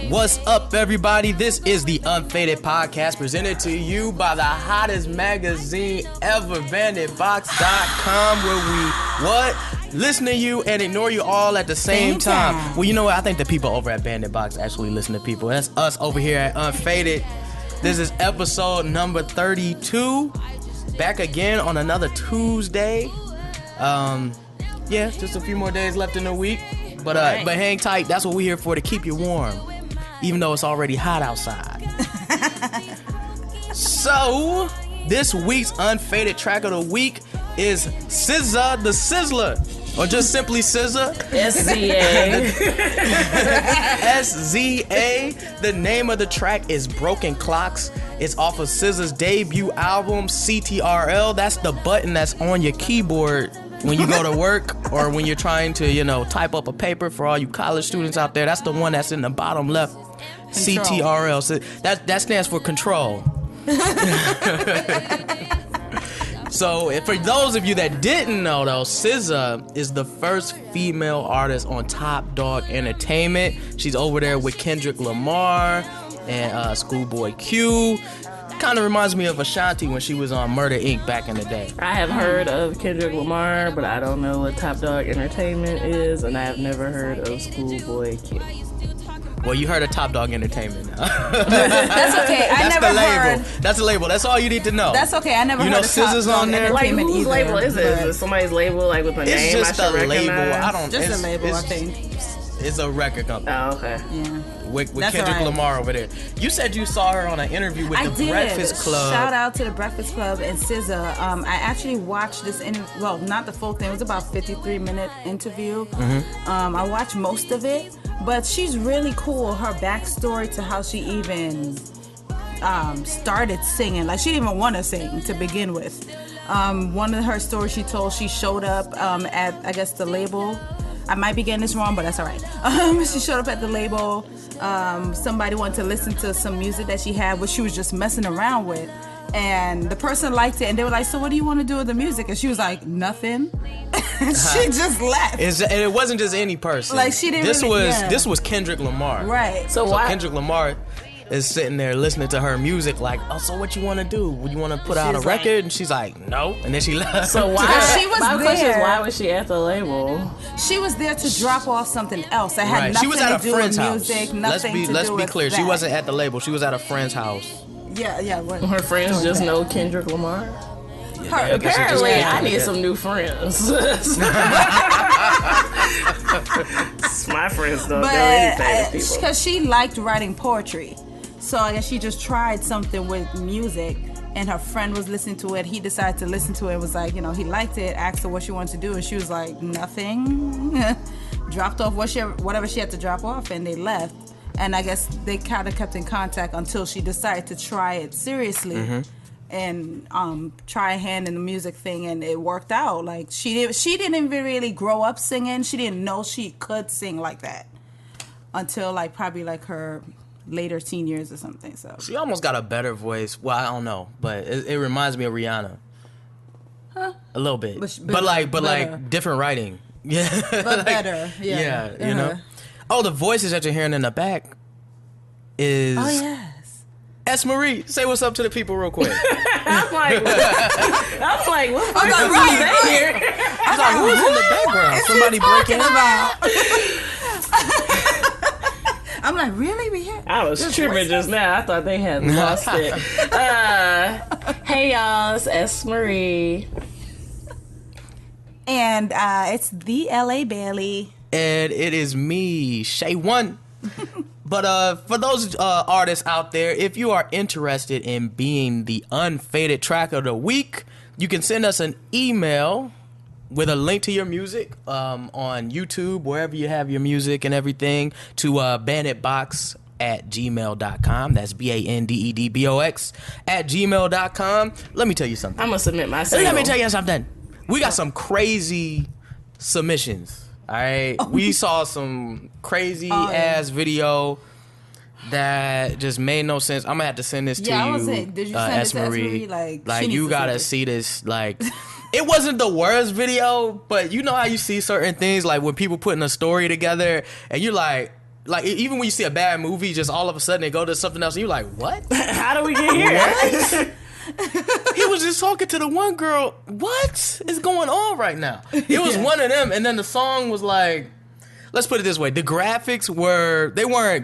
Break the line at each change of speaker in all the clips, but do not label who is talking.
What's up, everybody? This is the Unfaded podcast presented to you by the hottest magazine ever, BanditBox.com, where we listen to you and ignore you all at the same time. Well, you know what? I think the people over at Bandit Box actually listen to people. That's us over here at Unfaded. This is episode number 32. Back again on another Tuesday. Yeah, just a few more days left in the week. But hang tight. That's what we're here for, to keep you warm, even though it's already hot outside. So, this week's Unfaded track of the week is SZA the Sizzler, or just simply SZA.
SZA.
SZA. The name of the track is Broken Clocks. It's off of SZA's debut album, CTRL. That's the button that's on your keyboard when you go to work or when you're trying to, type up a paper. For all you college students out there, that's the one that's in the bottom left. Control. CTRL. So that stands for control. So, for those of you that didn't know, though, SZA is the first female artist on Top Dog Entertainment. She's over there with Kendrick Lamar and Schoolboy Q. Kind of reminds me of Ashanti when she was on Murder Inc. back in the day.
I have heard of Kendrick Lamar, but I don't know what Top Dog Entertainment is, and I have never heard of Schoolboy Q.
Well, you heard of Top Dog Entertainment now.
That's okay.
That's the label. That's the label. That's all you need to know.
That's okay. I never heard of
SZA's
Top
on
Dog
there.
Like,
Entertainment
whose
either,
label is it? Is it somebody's label, like with a name?
It's just
I
a
should
label.
recognize?
Just a label, I think.
It's a record company.
Oh, okay.
Yeah.
With
That's
Kendrick
right.
Lamar over there. You said you saw her on an interview with the Breakfast Club.
Shout out to the Breakfast Club and SZA. I actually watched this interview. Well, not the full thing. It was about a 53-minute interview.
Mm-hmm.
I watched most of it, but she's really cool. Her backstory to how she even started singing. Like, she didn't even want to sing to begin with. One of her stories she told, she showed up at, I guess, the label. I might be getting this wrong, but that's all right. She showed up at the label. Somebody wanted to listen to some music that she had, which she was just messing around with. And the person liked it, and they were like, so what do you want to do with the music? And she was like, nothing. And she just left.
And it wasn't just any person.
Like, she didn't
This was Kendrick Lamar.
Right.
So why?
Kendrick Lamar is sitting there listening to her music like, oh, so what you want to do? Would you want to put out a record? And she's like, no. And then she left.
So why?
She was
My question is,
there.
why was she at the label?
She was there to drop off something else. That had nothing
She was at
to
a
do
friend's
with
house.
music, nothing
Let's
to do
be
with
clear.
that.
She wasn't at the label. She was at a friend's house.
Yeah. What?
Her friends just know Kendrick Lamar? Apparently, I need some new friends. My friends don't know anything. People.
Because she liked writing poetry. So I guess she just tried something with music, and her friend was listening to it. He decided to listen to it and was like, he liked it, asked her what she wanted to do, and she was like, nothing. Dropped off whatever she had to drop off, and they left. And I guess they kind of kept in contact until she decided to try it seriously and try a hand in the music thing, and it worked out. Like, she didn't even really grow up singing. She didn't know she could sing like that until probably her later teen years or something. So
she almost got a better voice. Well, I don't know, but it reminds me of Rihanna.
Huh?
A little bit.
But
like different writing. Yeah.
But better. Yeah.
Yeah, Oh, the voices that you're hearing in the back is...
Oh, yes.
S. Marie, say what's up to the people real quick.
I'm like, what
right
here?
I was like, who's in the background? Somebody breaking
about? I'm like, really? We hear?
I was tripping just now. I thought they had lost it. Hey, y'all. It's S. Marie.
And it's the L.A. Bailey.
And it is me, Shay One. But for those artists out there, if you are interested in being the Unfaded track of the week, you can send us an email with a link to your music on YouTube, wherever you have your music and everything, to banditbox@gmail.com. That's BANDEDBOX @gmail.com. Let me tell you something.
I'm going to submit my single.
Let me tell you something. We got some crazy submissions. All right, we saw some crazy ass video that just made no sense. I'm gonna have to send this to you.
I was saying, did you send it to
Marie?
Like
you gotta see this. Like, it wasn't the worst video, but you know how you see certain things, like when people putting a story together, and you're like, like even when you see a bad movie, just all of a sudden they go to something else, and you're like, what?
How do we get here?
What? He was just talking to the one girl. What is going on right now? It was one of them, and then the song was like, let's put it this way: the graphics weren't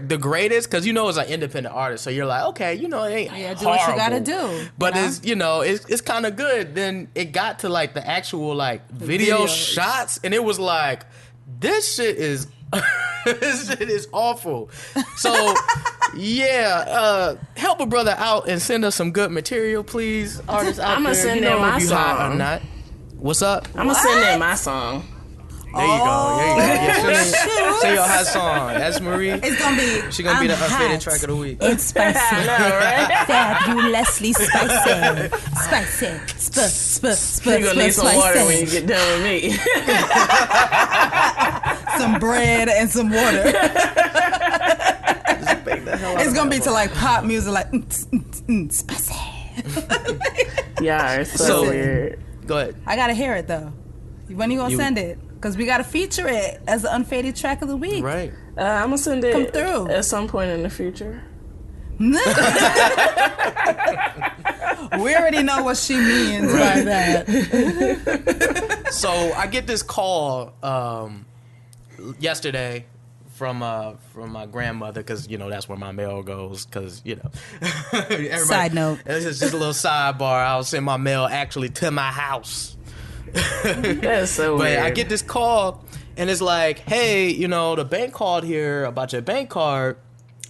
the greatest because it's an independent artist, so you're like, okay, it ain't
do
horrible,
what you gotta do.
but it's kind of good. Then it got to like the actual like video shots, and it was like, this shit is this shit is awful. So help a brother out and send us some good material, please. Artists out
I'ma
there,
send in my
if you hot
song.
or not. What's up?
I'm gonna send in my song.
There you go. Yeah, send your hot song. That's Marie.
It's gonna be.
She gonna be the
hot.
unfaded track of the week.
It's spicy.
I know, right?
Fabulously spicy. Spicy.
You're gonna need some water when you get done with me.
Some bread and some water. It's gonna be to like pop music, like spicy.
Yeah, it's so weird.
Go ahead.
I gotta hear it though. When you gonna send it? Because we gotta feature it as the unfaded track of the week.
Right.
I'm gonna send it
Come through.
at some point in the future.
We already know what she means by that.
So I get this call yesterday from my grandmother, because that's where my mail goes, because
Side note.
This is just a little sidebar. I'll send my mail actually to my house.
That's so
But
weird.
I get this call, and it's like, hey, the bank called here about your bank card.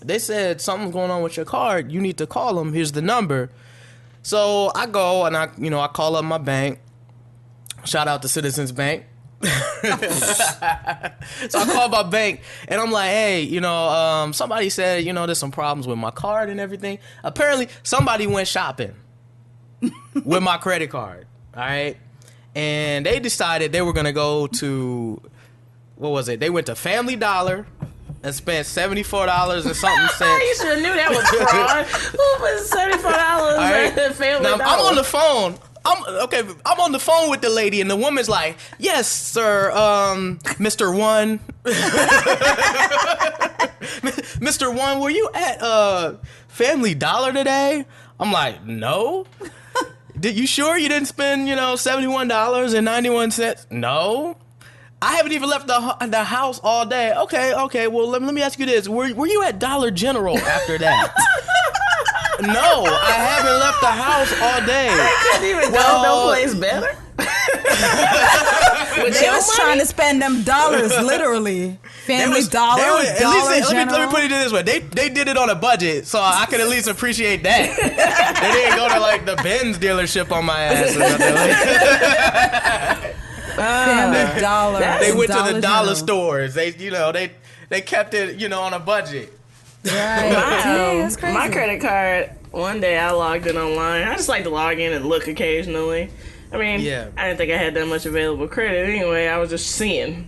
They said something's going on with your card. You need to call them. Here's the number. So I go and I call up my bank. Shout out to Citizens Bank. So I call my bank and I'm like, hey, somebody said, there's some problems with my card and everything. Apparently somebody went shopping with my credit card. All right. And they decided they were going to go to, what was it? They went to Family Dollar and spent $74 and something cents.
You should have knew that was fraud. Who put $74
Right.
at Family
Now,
Dollar?
I'm on the phone. I'm on the phone with the lady, and the woman's like, yes, sir, Mr. One. Mr. One, were you at Family Dollar today? I'm like, no. You sure you didn't spend, $71.91? No. I haven't even left the house all day. Okay. Well, let me ask you this. Were you at Dollar General after that? No, I haven't left the house all day.
I couldn't even go no place better.
They was trying to spend them dollars, literally. Family Dollar, Dollar General.
Let me put it this way. They did it on a budget, so I could at least appreciate that. They didn't go to like the Benz dealership on my ass or nothing like that.
Family Dollar.
They went to
Dollar
the dollar
General.
stores. They kept it, on a budget.
Right. That's crazy.
My credit card, one day I logged in online. I just like to log in and look occasionally. I mean,
Yeah.
I didn't think I had that much available credit anyway. I was just seeing.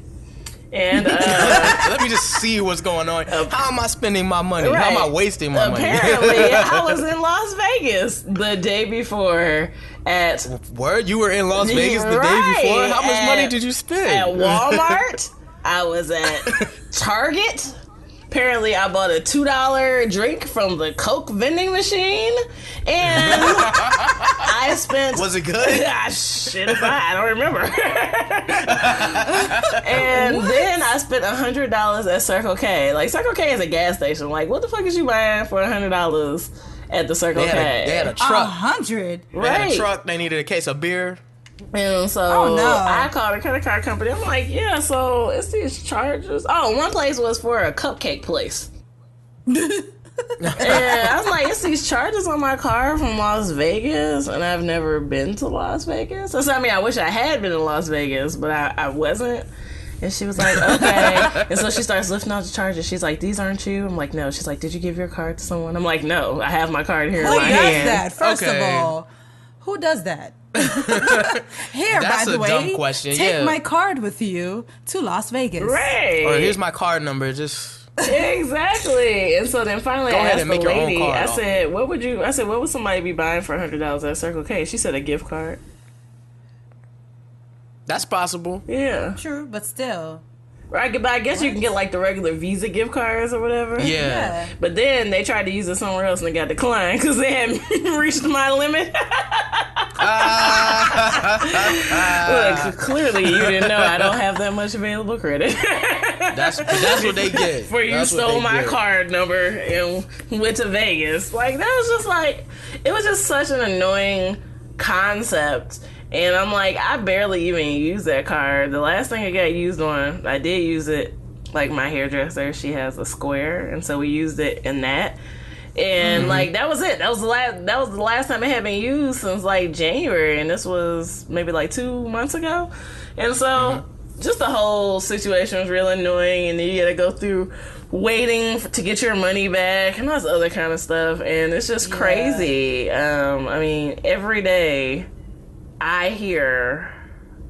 And
Let me just see what's going on. How am I spending my money? How am I wasting my money?
apparently I was in Las Vegas the day before at
Word? You were in Las Vegas the day
Right.
before? How much money
At-
did you spend?
at Walmart. I was at Target. Apparently, I bought a $2 drink from the Coke vending machine, and I spent.
Was it good?
Shit, if I don't remember. And then I spent $100 at Circle K. Like, Circle K is a gas station. Like, what the fuck is you buying for $100 at the Circle K?
They had a truck.
100.
They had a
Right.
truck. They needed a case of beer.
And so
Oh, no.
I called a credit card company. I'm like, yeah, so it's these charges. Oh, one place was for a cupcake place. And I was like, it's these charges on my card from Las Vegas, and I've never been to Las Vegas. So, I mean, I wish I had been to Las Vegas, but I wasn't. And she was like, okay. And so she starts lifting out the charges. She's like, these aren't you? I'm like, no. She's like, did you give your card to someone? I'm like, no. I have my card here
Who
in my
does
hand.
that? First
Okay.
of all, who does that? Here,
That's
by the
a
way,
dumb question,
take
yeah.
my card with you to Las Vegas.
Right.
Or here's my card number. Just
Exactly. And so then finally
Go
I
ahead
asked
and
the
make your own
lady,
card
I
off.
said, what would somebody be buying for $100 at Circle K? She said a gift card.
that's possible.
Yeah.
True, but still.
Right, but I guess you can get like the regular Visa gift cards or whatever.
Yeah.
But then they tried to use it somewhere else and it got declined because they hadn't reached my limit. Look, clearly you didn't know I don't have that much available credit.
That's what they get.
For you stole my card number and went to Vegas. Like, that was just like, it was just such an annoying concept. And I'm like, I barely even use that card. The last thing I got used on, I did use it, like my hairdresser, she has a Square, and so we used it in that. And like, that was it. That was the last time it had been used since like January, and this was maybe like 2 months ago. And so just the whole situation was real annoying, and then you gotta go through waiting to get your money back and all this other kind of stuff, and it's just crazy. I mean, every day I hear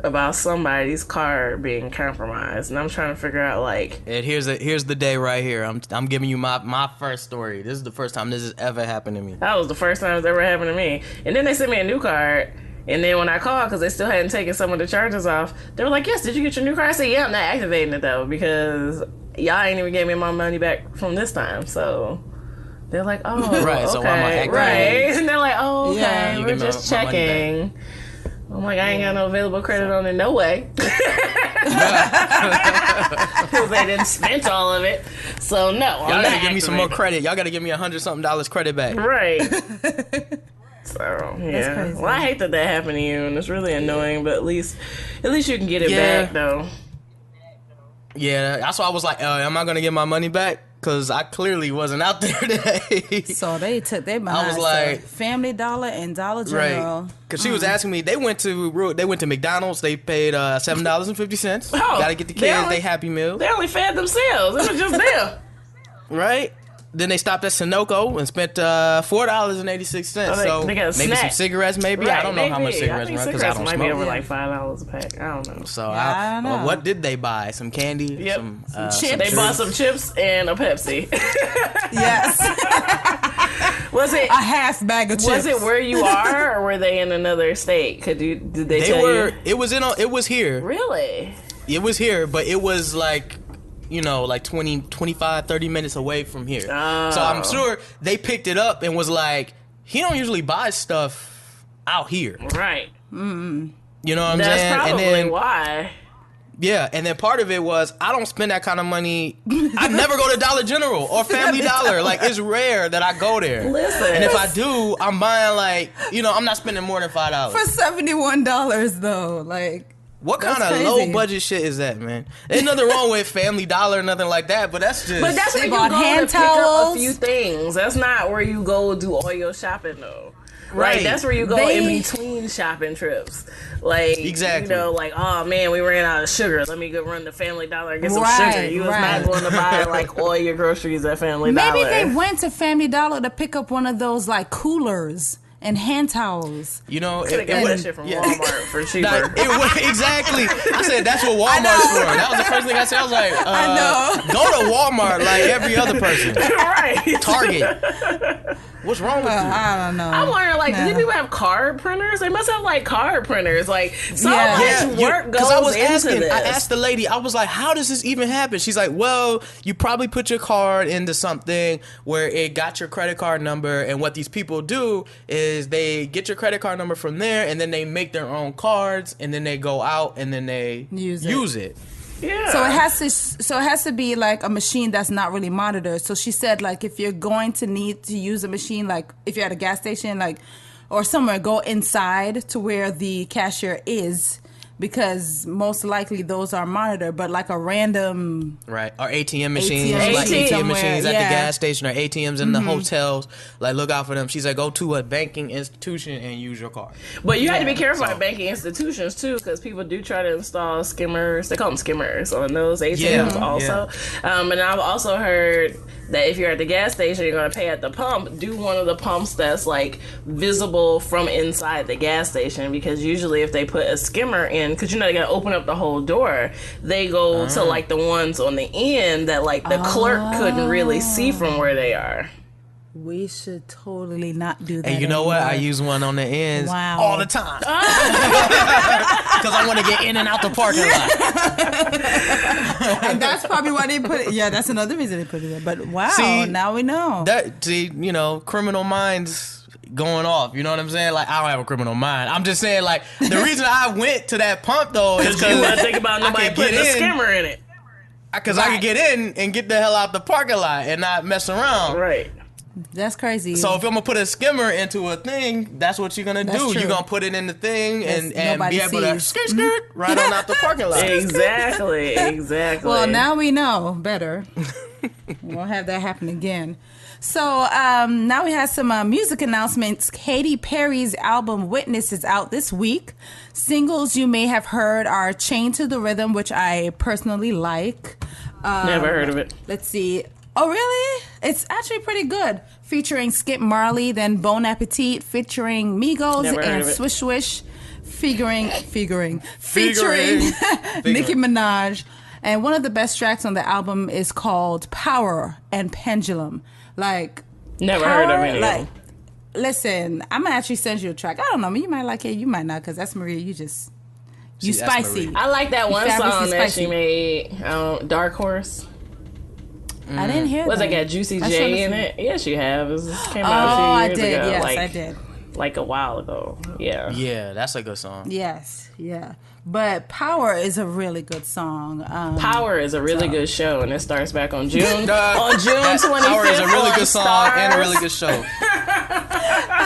about somebody's card being compromised, and I'm trying to figure out like.
And here's the day right here. I'm giving you my first story. This is the first time this has ever happened to me.
That was the first time it's ever happened to me. And then they sent me a new card, and then when I called, because they still hadn't taken some of the charges off, they were like, "Yes, did you get your new card?" I said, "Yeah, I'm not activating it though because y'all ain't even gave me my money back from this time." So. They're like, "Oh,
right,
okay,
so I'm like,
right," and they're like, "Oh, okay,
Yeah,
we're just checking." I'm like, I ain't got no available credit on it, no way. Because they didn't spend all of it. So, no,
Y'all gotta give me some more credit. Y'all gotta give me $100-something credit back.
Right. So, yeah.
crazy.
Well, I hate that happened to you, and it's really annoying, but at least you can get it back, though.
Yeah, that's why I was like, am I gonna get my money back? Because I clearly wasn't out there today.
So they took their behind.
I was like,
Family Dollar and Dollar General.
Right. Because she was asking me, they went to McDonald's, they paid $7.50.
Oh,
Gotta get the kids they Happy Meal.
They only fed themselves. It was just them.
Right? Then they stopped at Sunoco and spent $4.86.
Oh,
so
they got a
maybe
snack.
some cigarettes, maybe.
Right,
I don't know how much cigarettes run because I don't
might
smoke.
be over like $5 a pack. I don't know.
So
I don't know.
what did they buy? Some candy?
Yep.
Some
chips.
They bought some chips and a Pepsi.
Yes.
Was it
A half bag of chips.
Was it where you are, or were they in another state? Did they tell you?
It was here.
Really?
It was here, but it was like, like 20, 25, 30 minutes away from here.
Oh.
So I'm sure they picked it up and was like, he don't usually buy stuff out here.
Right.
You know what I'm
That's
saying?
probably
And then,
why.
yeah, and then part of it was, I don't spend that kind of money. I never go to Dollar General or Family Dollar. Like, it's rare that I go there.
Listen.
And if I do, I'm buying I'm not spending more than $5.
For $71 though? Like,
What kind
that's
of
crazy.
low budget shit is that, man? There's nothing wrong with Family Dollar or nothing like that, but that's just.
But that's where
They
you
bought
go
hand
to pick up
towels.
a few things. That's not where you go do all your shopping, though.
Right.
Like, that's where you go in between shopping trips. Like,
Exactly.
like, oh man, we ran out of sugar. Let me go run to Family Dollar and get some
Right,
sugar. You was
right.
not going to buy like all your groceries at Family Dollar.
maybe they went to Family Dollar to pick up one of those like coolers and hand towels.
Could have got that shit from Walmart for cheaper.
Exactly. I said that's what Walmart's for. That was the first thing I said. I was like,
I know.
go to Walmart like every other person.
Right.
Target. What's wrong with you?
I don't know.
I'm wondering, like, do
No.
these people have card printers? They must have, like, card printers. Like, so
Yeah.
much work goes
I was
into
asking,
this.
I asked the lady, I was like, how does this even happen? She's like, well, you probably put your card into something where it got your credit card number, and what these people do is they get your credit card number from there, and then they make their own cards, and then they go out and then they use it.
Yeah.
So it has to be like a machine that's not really monitored. So she said, like, if you're going to need to use a machine, like if you're at a gas station, like, or somewhere, go inside to where the cashier is, because most likely those are monitored. But like a random,
Right, or ATM machines,
ATM
like ATM
somewhere,
machines at
yeah.
the gas station or ATMs in the hotels. Like, look out for them. She said, go to a banking institution and use your card.
But you have to be careful at banking institutions, too, because people do try to install skimmers. They call them skimmers on those ATMs also. And I've also heard that if you're at the gas station, you're going to pay at the pump, do one of the pumps that's, like, visible from inside the gas station, because usually if they put a skimmer in, because, they got to open up the whole door, they go to, like, the ones on the end that, like, the clerk couldn't really see from where they are.
We should totally not do that.
And you know what? I use one on the ends all the time. Because I want to get in and out the parking lot.
And that's probably why they put it. Yeah, that's another reason they put it there. But wow,
see,
now we know.
Criminal minds going off. You know what I'm saying? Like, I don't have a criminal mind. I'm just saying, like, the reason I went to that pump, though, is because
you want to think about nobody putting a skimmer in it.
Because I could get in and get the hell out the parking lot and not mess around.
Right.
That's crazy.
So if I'm gonna put a skimmer into a thing, that's what you're gonna do. You're gonna put it in the thing and be able to skirt right on out the parking lot.
Exactly.
Well, now we know better. We won't have that happen again. So now we have some music announcements. Katy Perry's album Witness is out this week. Singles you may have heard are Chained to the Rhythm, which I personally like.
Never heard of it.
Let's see. Oh, really? It's actually pretty good. Featuring Skip Marley, then Bon Appetit, featuring Migos and Swish Swish, featuring Nicki Minaj. And one of the best tracks on the album is called Power and Pendulum. Like,
never heard of it.
Like, listen, I'm gonna actually send you a track. I don't know, you might like it, you might not, because that's Maria. You spicy.
I like that one song that she made, Dark Horse.
I didn't hear that.
Was it got Juicy J in it? Yes, you have. It came out a few years ago.
Yes, I did.
Like a while ago. Yeah.
Yeah, that's a good song.
Yes, yeah. But Power is a really good song.
Power is a really good show, and it starts back on June. On June 25th.
Power is a really good song and a really good show.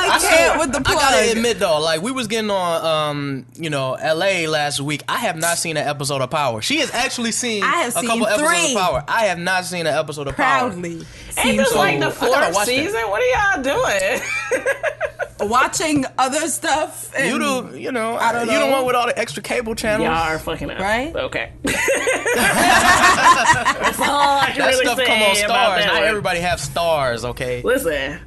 I can't with the plug.
I gotta admit though, like we was getting on, LA last week. I have not seen an episode of Power. She has actually seen a couple episodes of Power. I have not seen an episode of Power.
Proudly.
Ain't this like the 4th season? What are y'all doing?
Watching other stuff. And
you don't know. You the one with all the extra cable channels.
Y'all are fucking up.
Right?
Okay. That's all I can
that
really
stuff
say
come on Stars.
Not
everybody have Stars, okay?
Listen.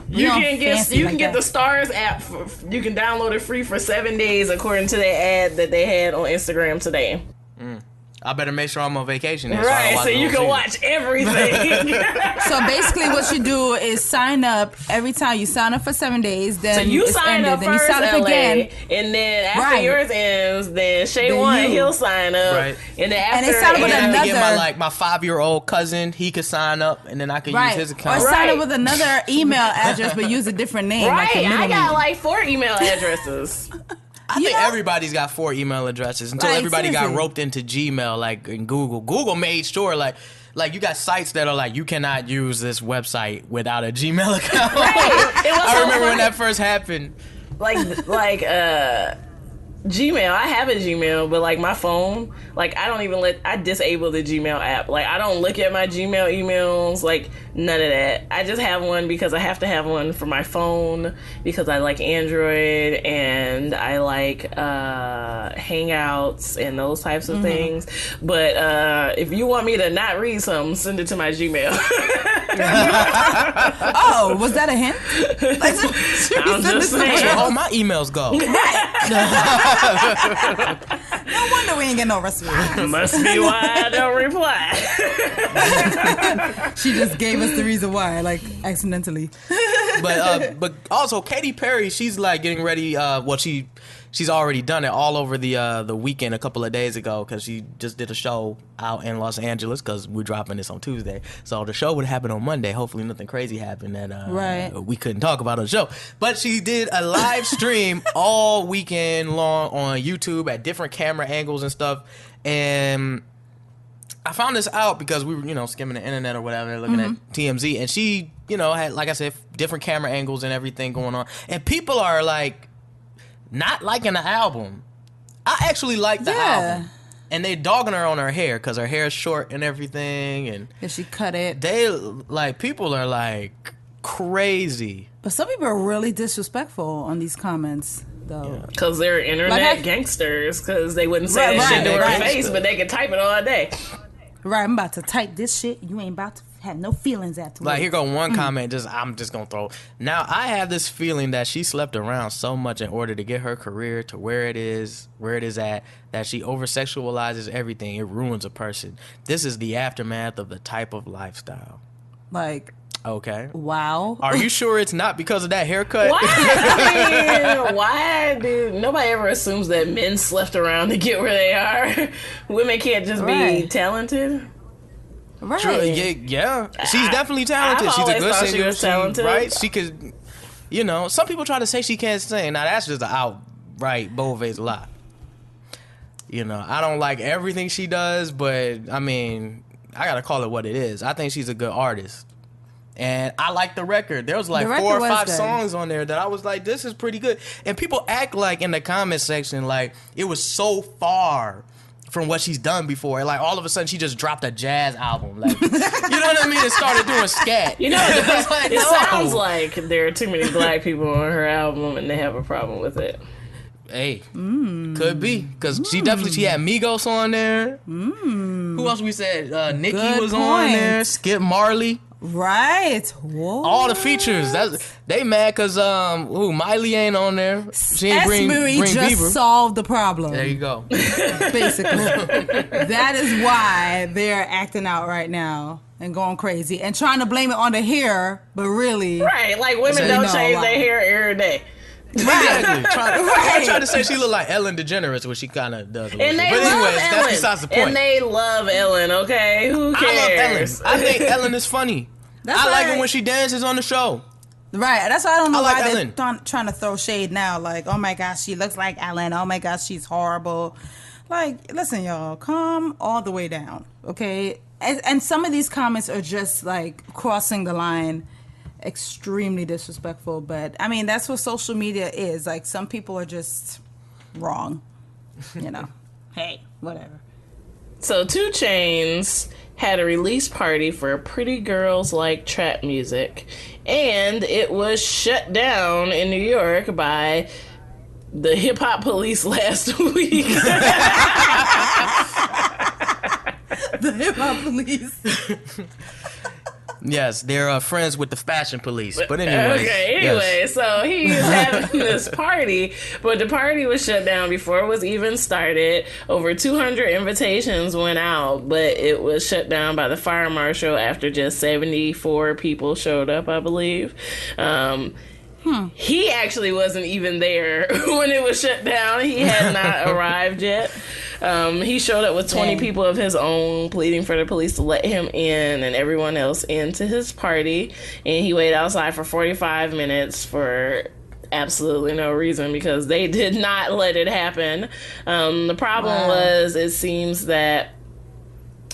You can get the Stars app. You can download it free for 7 days, according to the ad that they had on Instagram today.
I better make sure I'm on vacation.
Right, so you can watch everything.
So basically what you do is sign up every time. You sign up for 7 days, then
so you sign up
then
first,
you sign up
LA,
again.
And then after yours ends, then he'll sign up.
Right.
And then after
they sign up with another.
Get my 5-year-old cousin, he could sign up, and then I could use his account.
Or sign up with another email address, but use a different name.
Right,
like
I got like 4 email addresses.
I think everybody's got 4 email addresses until everybody got roped into Gmail, like in Google. Google made sure, like you got sites that are like, you cannot use this website without a Gmail account.
Right.
I remember when that first happened.
Gmail, I have a Gmail, but like my phone, like I disable the Gmail app. Like I don't look at my Gmail emails, like none of that. I just have one because I have to have one for my phone because I like Android and I like Hangouts and those types of things. But if you want me to not read something, send it to my Gmail.
Oh, was that a hint?
I'm just saying.
Where all my emails go?
No wonder we ain't getting no recipe.
Must be why I don't reply.
She just gave us the reason why, like accidentally.
But also Katy Perry, she's like getting ready. She's already done it all over the weekend a couple of days ago because she just did a show out in Los Angeles because we're dropping this on Tuesday. So the show would happen on Monday. Hopefully nothing crazy happened that we couldn't talk about on the show. But she did a live stream all weekend long on YouTube at different camera angles and stuff. And I found this out because we were, skimming the internet or whatever, looking at TMZ. And she, had, like I said, different camera angles and everything going on. And people are like, not liking the album. I actually like the album. And they dogging her on her hair because her hair is short and everything. And
she cut it.
People are like crazy.
But some people are really disrespectful on these comments, though.
Because they're internet gangsters. Because they wouldn't say that shit to her face, but they can type it all day.
Right, I'm about to type this shit. You ain't about to have no feelings afterwards.
Like, here go one comment. I'm just gonna throw. Now, I have this feeling that she slept around so much in order to get her career to where it is at, that she over-sexualizes everything. It ruins a person. This is the aftermath of the type of lifestyle.
Like,
Okay.
Wow.
Are you sure it's not because of that haircut?
Why? I mean, why do nobody ever assumes that men slept around to get where they are? Women can't just be talented.
Right.
True, yeah. She's definitely talented.
I've
She's a
always
good
thought she
singer.
was talented.
Right? She could, some people try to say she can't sing. Now, that's just an outright bold-faced lie. I don't like everything she does, but, I mean, I got to call it what it is. I think she's a good artist. And I like the record. There was like 4 or 5 songs on there that I was like, this is pretty good. And people act like in the comment section, like, it was so far from what she's done before. Like, all of a sudden, she just dropped a jazz album. Like, you know what I mean? And started doing scat.
It sounds like there are too many black people on her album and they have a problem with it.
Hey, could be. Because she had Migos on there. Who else we said? Nicki was on there. Skip Marley.
Right. Whoa.
All the features. They mad because Miley ain't on there. She ain't bring
just
Bieber.
Solved the problem.
There you go.
Basically. That is why they're acting out right now and going crazy and trying to blame it on the hair, but really.
Right. Like women don't change their hair every day.
Exactly. Trying to say she look like Ellen DeGeneres, which she kind of does. But anyways, that's besides the point.
And they love Ellen, okay? Who cares?
I love Ellen. I think Ellen is funny. I like it when she dances on the show.
Right. That's why I don't know why
Ellen.
they're trying to throw shade now. Like, oh my gosh, she looks like Ellen. Oh my gosh, she's horrible. Like, listen, y'all, calm all the way down, okay? And some of these comments are just like crossing the line. Extremely disrespectful, but I mean that's what social media is. Like some people are just wrong, Hey, whatever.
So 2 Chainz had a release party for Pretty Girls Like Trap Music, and it was shut down in New York by the hip hop police last week.
The hip hop police.
Yes, they're friends with the fashion police. But anyway,
so he was having this party, but the party was shut down before it was even started. Over 200 invitations went out, but it was shut down by the fire marshal after just 74 people showed up, I believe. He actually wasn't even there when it was shut down. He had not arrived yet. He showed up with 20 people of his own, pleading for the police to let him in and everyone else into his party. And he waited outside for 45 minutes for absolutely no reason because they did not let it happen. The problem was, it seems that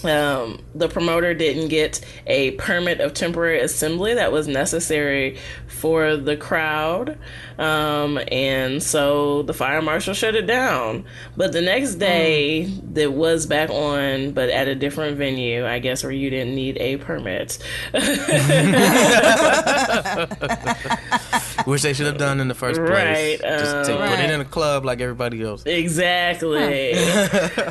the promoter didn't get a permit of temporary assembly that was necessary for the crowd, and so the fire marshal shut it down. But the next day, it was back on, but at a different venue, I guess, where you didn't need a permit.
Which they should have done in the first place.
Right.
Just put it in a club like everybody else.
Exactly.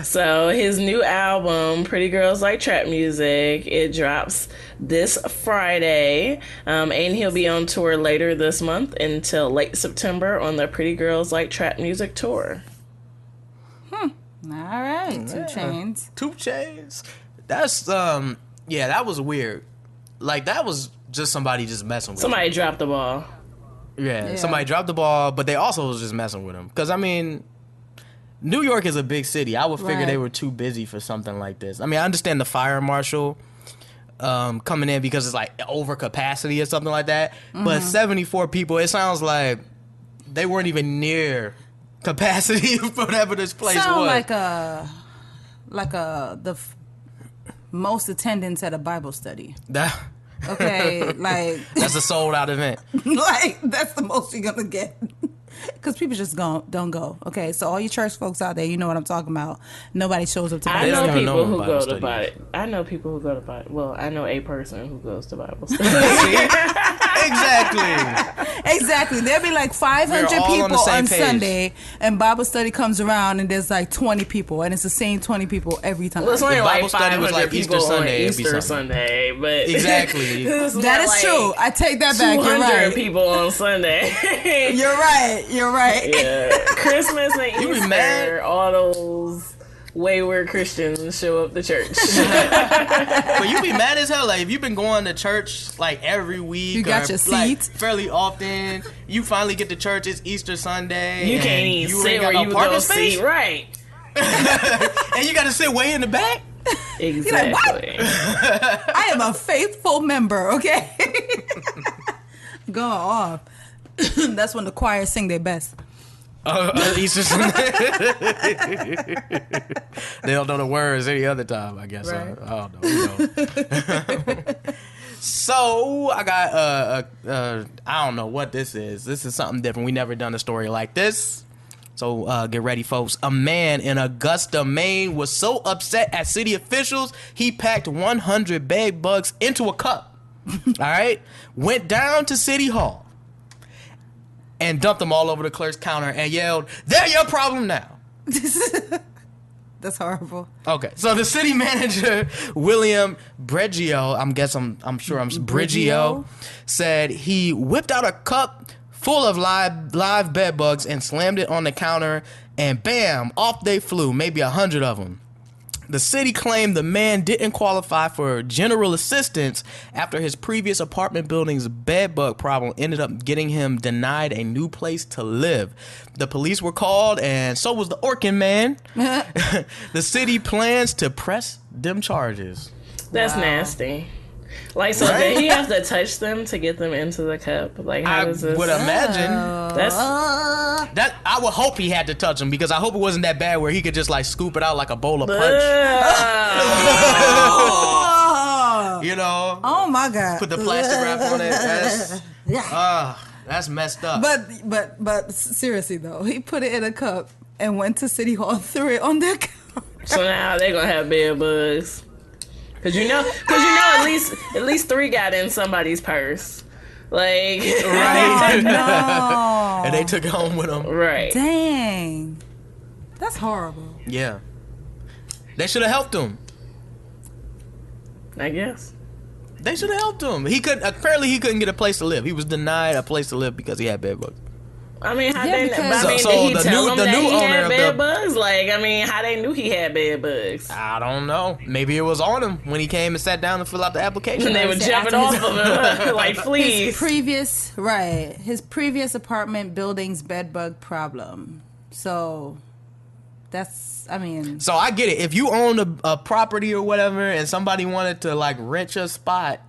So his new album, Pretty Girls Like Trap Music, it drops this Friday, and he'll be on tour later this month until late September on the Pretty Girls Like Trap Music tour.
All right, 2 Chainz.
2 Chainz. That's that was weird. Like that was just somebody just messing with
Somebody
him.
dropped the ball.
Yeah, somebody dropped the ball, but they also was just messing with him. Because I mean, New York is a big city. I would figure they were too busy for something like this. I mean, I understand the fire marshal coming in because it's like over capacity or something like that. But 74 people, it sounds like they weren't even near capacity for whatever this place was.
Like the most attendance at a Bible study.
That
Okay, like
that's a sold out event.
Like that's the most you're gonna get. Because people just don't go. Okay, so all you church folks out there, you know what I'm talking about. Nobody shows up to Bible study.
I know people who go to Bible. I know people who go to Bible. Well, I know a person who goes to Bible study.
Exactly. There'll be like 500 people on Sunday, and Bible study comes around, and there's like 20 people, and it's the same 20 people every time.
Well, it's only
Bible
like
study was like
Easter Sunday. Easter Sunday, but
exactly.
That is true. I take that back. You're right.
People on Sunday.
You're right.
Yeah. Christmas and Easter, all those wayward Christians show up to church.
But you be mad as hell. Like, if you've been going to church like every week,
You got your
like,
seat.
fairly often. You finally get to church. It's Easter Sunday.
You
and
can't even
you
sit
ain't
where
got
you
no
was
parking
gonna
space,
sit, right?
and you got to sit way in the back.
Exactly.
Like, I am a faithful member, okay? Going off. That's when the choir sing their best.
Easter Sunday. They don't know the words any other time, I guess.
Right.
I don't know. So I got I don't know what this is. This is something different. We never done a story like this. So get ready, folks. A man in Augusta, Maine was so upset at city officials, he packed 100 bed bugs into a cup. All right? Went down to City Hall and dumped them all over the clerk's counter and yelled, "They're your problem now."
That's horrible.
Okay, so the city manager, William Breggio, I'm sure I'm Breggio, said he whipped out a cup full of live bed bugs and slammed it on the counter, and bam, off they flew, maybe 100 of them. The city claimed the man didn't qualify for general assistance after his previous apartment building's bed bug problem ended up getting him denied a new place to live. The police were called, and so was the Orkin man. The city plans to press them charges.
That's nasty. Like, so
Right?
did he have to touch them to get them into the cup? Like, how
I
does this?
would imagine
That's
that. I would hope he had to touch them, because I hope it wasn't that bad where he could just like scoop it out like a bowl of punch. You know,
Oh my God.
put the plastic wrap on it. That's messed up.
But seriously though, he put it in a cup and went to City Hall, threw it on their counter.
So now they're gonna have bed bugs. Cause you know, at least 3 got in somebody's purse. Like,
Right.
No.
And they took it home with them.
right.
Dang. That's horrible.
Yeah. They should have helped him.
I guess.
They should have helped him. Apparently he couldn't get a place to live. He was denied a place to live because he had bed bugs.
I mean, how
Yeah,
they?
because-
I mean,
So
did he
the
tell
new-
them
the
that
new
he
owner
had
of
bed
the-
bugs? Like, I mean, how they knew he had bed bugs?
I don't know. Maybe it was on him when he came and sat down to fill out the application.
And they were jumping off of him like fleas.
His previous apartment building's bed bug problem. So that's, I mean,
So I get it. If you own a property or whatever and somebody wanted to like rent your spot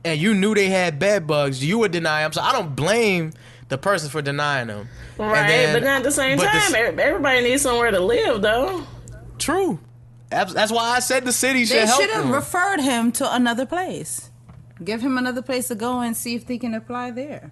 and you knew they had bed bugs, you would deny them. So I don't blame the person for denying them.
Right, but not at the same time. Everybody needs somewhere to live, though.
True. That's why I said the city should
they
help
should have
him.
referred him to another place. Give him another place to go and see if they can apply there.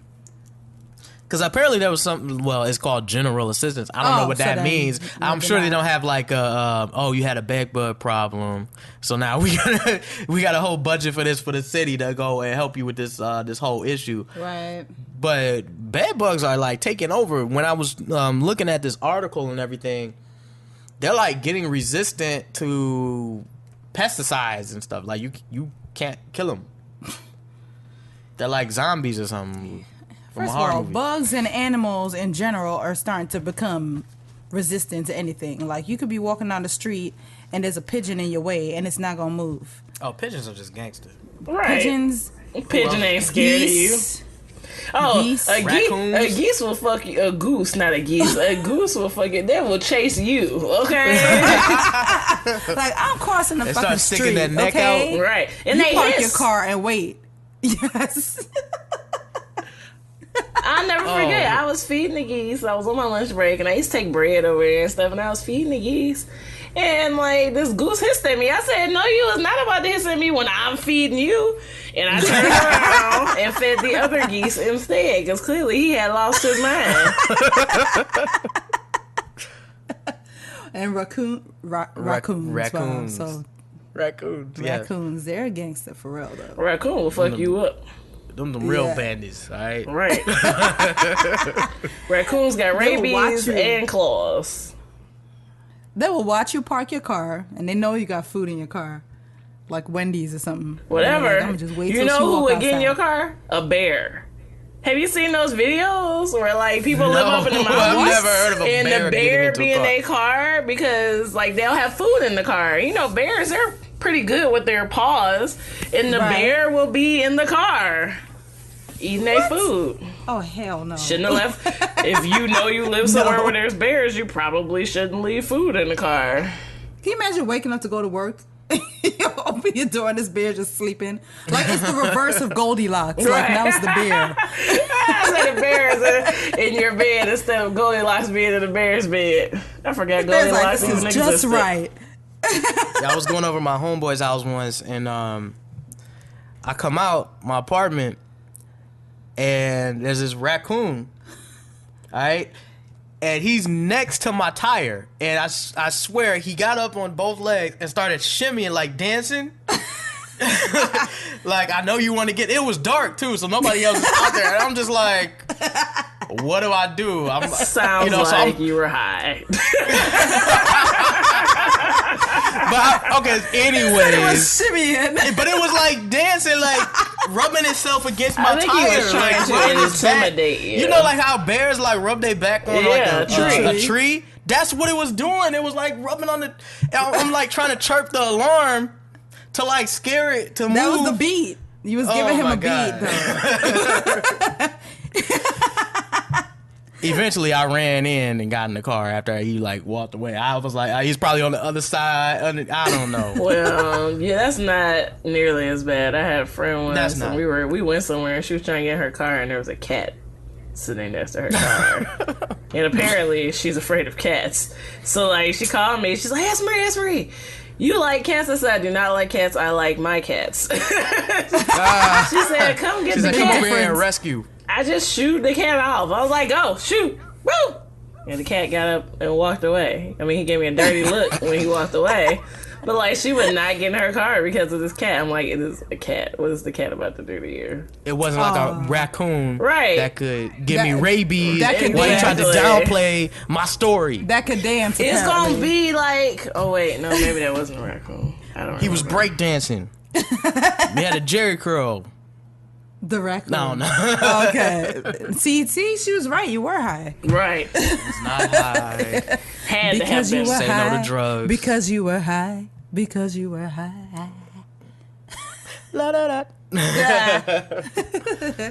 Because apparently there was something, well, it's called general assistance. I don't know what
so
that
then
means. I'm sure they don't have like you had a bed bug problem. So now we got a whole budget for the city to go and help you with this whole issue.
Right.
But bed bugs are like taking over. When I was looking at this article and everything, they're like getting resistant to pesticides and stuff. Like you can't kill them. They're like zombies or something. From
First
a
of
horror
all,
movie.
bugs and animals in general are starting to become resistant to anything. Like, you could be walking down the street and there's a pigeon in your way and it's not gonna move.
Oh, pigeons are just gangster.
Right.
Pigeons,
Pigeon ain't scared
geese.
of you. Oh,
Geese.
a
Raccoons.
geese will fuck you. A goose, not a geese. A goose will fuck you. They will chase you. Okay.
Like, I'm crossing the
They
fucking
start sticking
street,
their neck
okay?
out.
Right. And
You
they
park
hiss.
your car and wait. Yes.
I'll never forget. I was feeding the geese. I was on my lunch break, and I used to take bread over there and stuff, and I was feeding the geese. And, like, this goose hissed at me. I said, no, you was not about to hiss at me when I'm feeding you. And I turned around and fed the other geese instead, because clearly he had lost his mind.
And raccoons.
raccoons.
Well, so
Raccoons. Yeah.
raccoons, they're a gangster for real, though.
Raccoon will fuck you up.
Them real
Yeah.
bandits, all right?
Right. Raccoons got
They will watch
rabies
you.
and claws.
They will watch you park your car, and they know you got food in your car, like Wendy's or something.
Whatever.
Like, I'ma just wait
You
till
know
she
who
walk
would get in your
outside.
car? A bear. Have you seen those videos where like people live up in the mountains?
I've never heard of a
and
bear
the bear
getting
be
into a
in their car because like they'll have food in the car. You know, bears, they're pretty good with their paws, and the bear will be in the car eating their food.
Oh, hell no.
Shouldn't have left. If you know you live somewhere where there's bears, you probably shouldn't leave food in the car.
Can you imagine waking up to go to work? You open your door and this bear just sleeping. Like it's the reverse of Goldilocks. Like now it's the bear.
I said the bear is in your bed instead of Goldilocks being in the bear's bed. I forgot Goldilocks
like,
even
this is
existed.
just right.
Yeah, I was going over my homeboy's house once, and I come out my apartment, and there's this raccoon, all right? And he's next to my tire. And I swear, he got up on both legs and started shimmying, like dancing. Like, I know you want to get... It was dark, too, so nobody else was out there. And I'm just like, what do I do?
Sounds like you were high.
Okay, anyways.
It was shimmying.
But it was like dancing, like rubbing itself against my
I think
tire.
he was trying
like,
to
rubbing his back.
intimidate you.
You know, like how bears like rub their back on like
a
a tree? That's what it was doing. It was like rubbing on the... I'm like trying to chirp the alarm to like scare it to move.
That was the beat. You was giving him a
God.
beat, though.
Eventually, I ran in and got in the car after he like walked away. I was like, he's probably on the other side. I don't know.
Well, yeah, that's not nearly as bad. I had a friend once, and we went somewhere, and she was trying to get in her car, and there was a cat sitting next to her car. And apparently, she's afraid of cats. So, like, she called me. She's like, Esmery, you like cats? I said, I do not like cats. I like my cats. She said, come get the cat.
Come over here and rescue.
I just shoot the cat off. I was like, go, shoot, woo! And the cat got up and walked away. I mean, he gave me a dirty look when he walked away. But, like, she would not get in her car because of this cat. I'm like, it is a cat. What is the cat about to do to you?
It wasn't like a raccoon that could give me rabies while you tried to downplay my story.
That could dance.
It's going to be like, oh, wait, no, maybe that wasn't a raccoon. I don't know.
He was breakdancing. He had a Jerry curl.
The raccoon.
No.
Okay. See, she was right. You were high.
Right.
It's not high.
Had to have been.
Say no to drugs.
Because you were high. Because you were high.
La da da.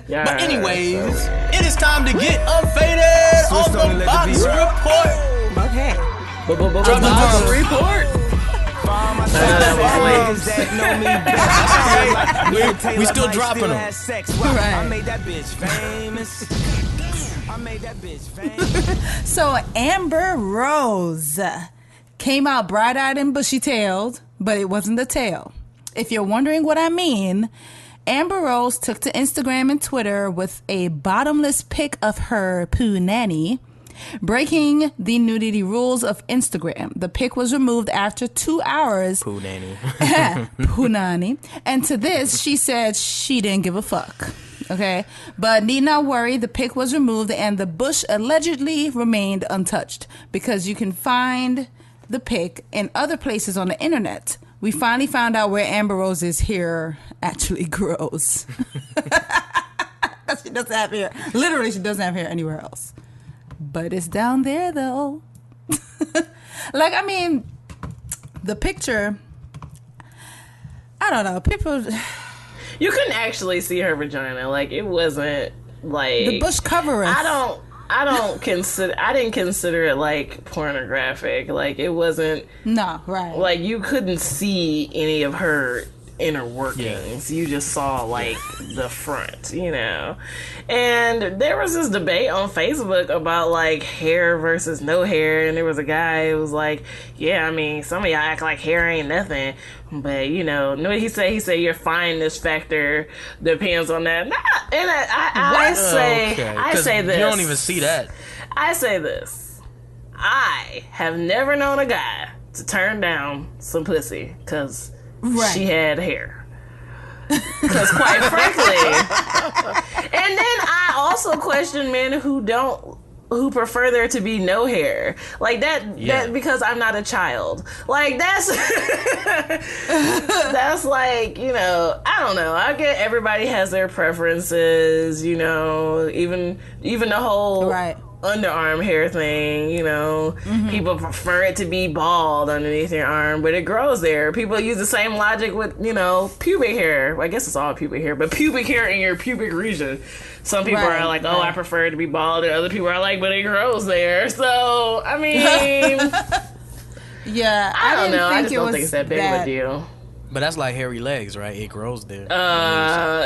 Yeah,
but anyways, it is time to get unfaded off the box report.
Okay.
Drop the box report. We still dropping them.
Right.
I made that bitch famous.
So Amber Rose came out bright-eyed and bushy-tailed, but it wasn't the tail. If you're wondering what I mean, Amber Rose took to Instagram and Twitter with a bottomless pic of her poo nanny, breaking the nudity rules of Instagram. The pic was removed after 2 hours.
Poo nanny.
Poo nanny. And to this, she said she didn't give a fuck. Okay? But need not worry, the pic was removed and the bush allegedly remained untouched because you can find the pic in other places on the internet. We finally found out where Amber Rose's hair actually grows. She doesn't have hair. Literally, she doesn't have hair anywhere else. But it's down there, though. Like, I mean, the picture, I don't know. People...
You couldn't actually see her vagina. Like, it wasn't, like...
The bush covering.
I didn't consider it, like, pornographic. Like, it wasn't...
No, right.
Like, you couldn't see any of her inner workings. You just saw, like, the front, you know? And there was this debate on Facebook about, like, hair versus no hair. And there was a guy who was like, yeah, I mean, some of y'all act like hair ain't nothing. But, you know what he said? He said your fineness factor depends on that. Nah, and I say this.
You don't even see that.
I say this. I have never known a guy to turn down some pussy because she had hair. Because quite frankly. And then I also question men who don't who prefer there to be no hair. Like that because I'm not a child. Like that's that's like, you know, I don't know. I get everybody has their preferences, you know, even the whole underarm hair thing, you know. People prefer it to be bald underneath your arm, but it grows there. People use the same logic with, you know, pubic hair. Well, I guess it's all pubic hair, but pubic hair in your pubic region. Some people are like, oh, I prefer it to be bald, and other people are like, but it grows there. So, I mean,
yeah,
I don't know. I just don't think it's that big of a deal.
But that's like hairy legs, right? It grows there.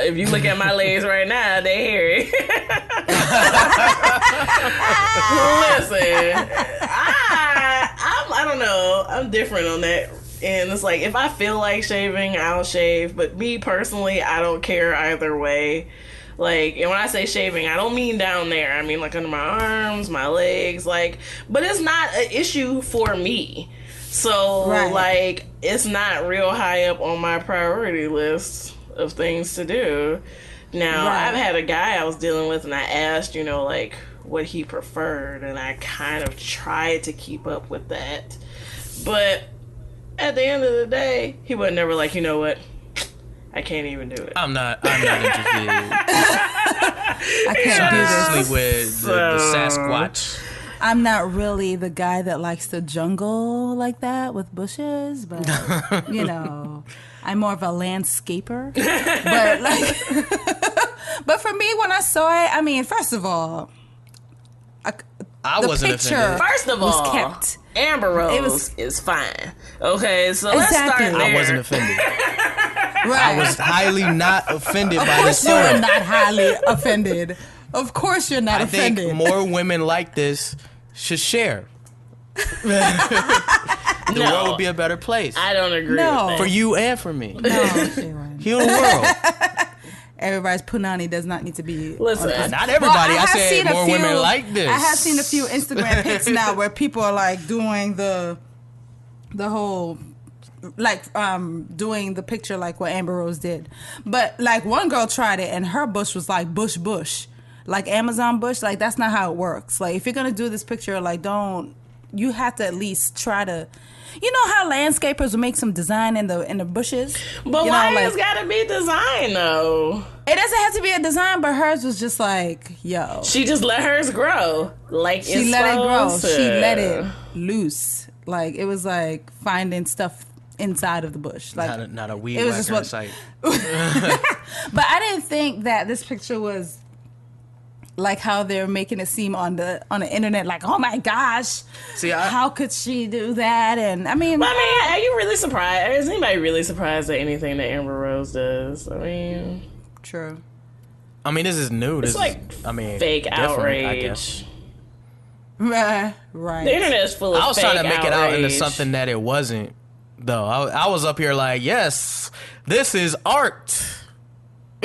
If you look at my legs right now, they hairy. Listen, I don't know. I'm different on that. And it's like, if I feel like shaving, I'll shave. But me personally, I don't care either way. Like, and when I say shaving, I don't mean down there. I mean like under my arms, my legs, like. But it's not an issue for me. So, like, it's not real high up on my priority list of things to do. Now, I've had a guy I was dealing with, and I asked, you know, like, what he preferred, and I kind of tried to keep up with that. But at the end of the day, he was never like, you know what? I can't even do it.
I'm not interested.
I can't do this.
Especially with the Sasquatch.
I'm not really the guy that likes to jungle like that with bushes, but you know, I'm more of a landscaper. But like, but for me, when I saw it, I mean, first of all,
I wasn't offended.
First of all,
kept.
Amber Rose is fine. Okay, so let's start there.
I wasn't offended. I was highly not offended by this
story.
story.
You're not highly offended. Of course you're not offended.
I think more women like this should share. The world would be a better place.
I don't agree with that.
For you and for me.
No,
heal the world.
Everybody's punani does not need to be.
Listen,
not everybody. I said more women like this.
I have seen a few Instagram pics now where people are like doing the whole, like doing the picture like what Amber Rose did. But like one girl tried it and her bush was like bush. Like Amazon bush, like that's not how it works. Like if you're gonna do this picture, like you have to at least try to, you know how landscapers will make some design in the bushes.
But why it's gotta be design though?
It doesn't have to be a design, but hers was just like, yo.
She just let hers grow, like
she let it grow. She let it loose. Like it was like finding stuff inside of the bush. Like
not a weed whacker in sight.
But I didn't think that this picture was like how they're making it seem on the internet, like, oh my gosh, how could she do that? And I mean,
are you really surprised? Is anybody really surprised at anything that Amber Rose does? I mean,
true.
I mean, this is new.
It's fake outrage. I guess.
Right.
The internet is full of.
I was
fake
trying to make
outrage.
it out into something that it wasn't, though. I was up here like, yes, this is art.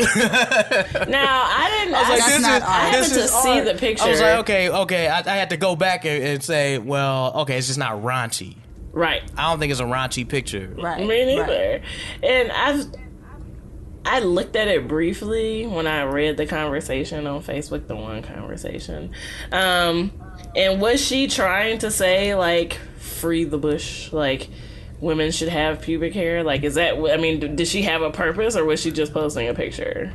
Now I didn't.
I was like,
I happened to see the picture.
I was like, okay. I had to go back and say, well, okay, it's just not raunchy.
Right.
I don't think it's a raunchy picture.
Right.
Me neither. Right. And I looked at it briefly when I read the conversation on Facebook, the one conversation. And was she trying to say like free the bush, like? Women should have pubic hair? Like, is that, I mean, did she have a purpose or was she just posting a picture?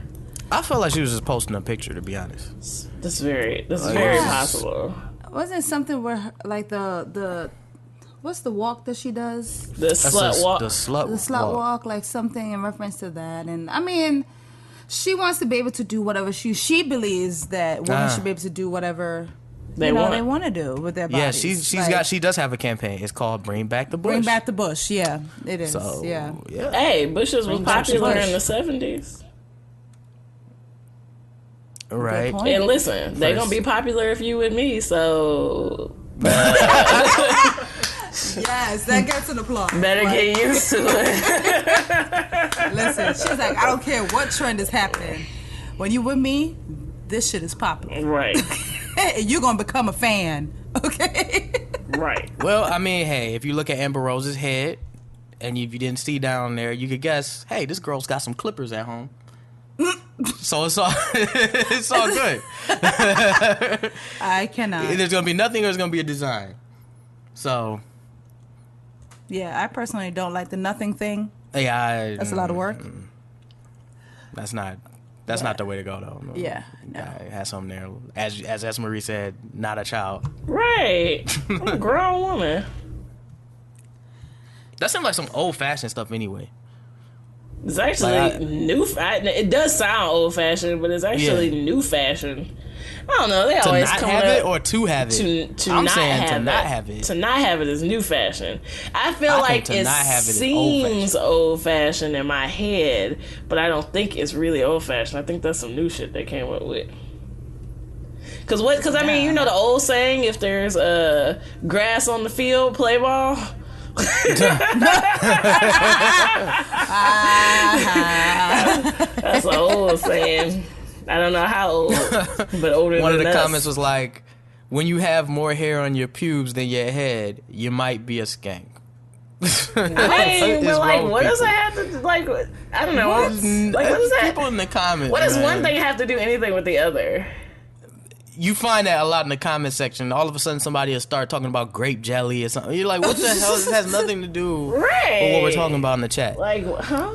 I felt like she was just posting a picture, to be honest.
This is very possible.
Wasn't it something where, like, the what's the walk that she does?
The slut walk.
The slut
walk, like something in reference to that. And, I mean, she wants to be able to do whatever she believes that women should be able to do whatever they want to do with their bodies.
Yeah, she does have a campaign. It's called Bring Back the Bush.
Bring Back the Bush, yeah. It is. So, yeah.
Hey, bushes was popular in the 70s.
Right.
And listen, they're going to be popular if you with me, so...
Yes, that gets an applause.
Better get used to it.
Listen, she's like, I don't care what trend is happening. When you with me, this shit is popular.
Right.
You're going to become a fan, okay?
Right.
Well, I mean, hey, if you look at Amber Rose's head, and if you didn't see down there, you could guess, hey, this girl's got some clippers at home. So it's all it's all good.
I cannot.
There's gonna be nothing, or there's gonna be a design. So
Yeah, I personally don't like the nothing thing.
yeah,
That's a lot of work.
That's not the way to go though. No.
Yeah, no.
It has something there. As Marie said, not a child.
Right. I'm a grown woman.
That seems like some old fashioned stuff anyway.
It's actually new. It does sound old fashioned, but it's actually new fashion. I don't know. They
To
always
not
come
have
up
it or to have it.
to
I'm
not
saying
have
to
it.
not have it.
To not have it is new fashion. I feel
I
like
think to
it
not have it is
seems old fashioned in my head, but I don't think it's really old fashioned. I think that's some new shit they came up with. Cause I mean, you know the old saying, if there's grass on the field, play ball. That's an old saying. I don't know how old, but older
One of
than
the
us.
comments was like, when you have more hair on your pubes than your head, you might be a skank.
I mean, but like, what does that have to like? I don't know. Like, what is that?
People in the comments.
What does
man.
one thing have to do anything with the other?
You find that a lot in the comment section. All of a sudden, somebody will start talking about grape jelly or something. You're like, what the hell? This has nothing to do with what we're talking about in the chat.
Like, huh?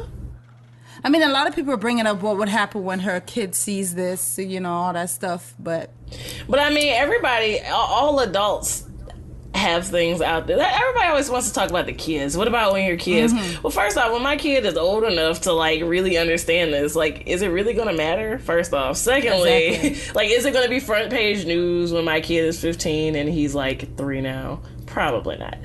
I mean, a lot of people are bringing up what would happen when her kid sees this, you know, all that stuff. But
I mean, everybody, all adults have things out there. Everybody always wants to talk about the kids. What about when your kids? Well, first off, when my kid is old enough to like really understand this, like, is it really going to matter? First off. Secondly,
Exactly.
like, is it going to be front page news when my kid is 15 and he's like 3 now? Probably not.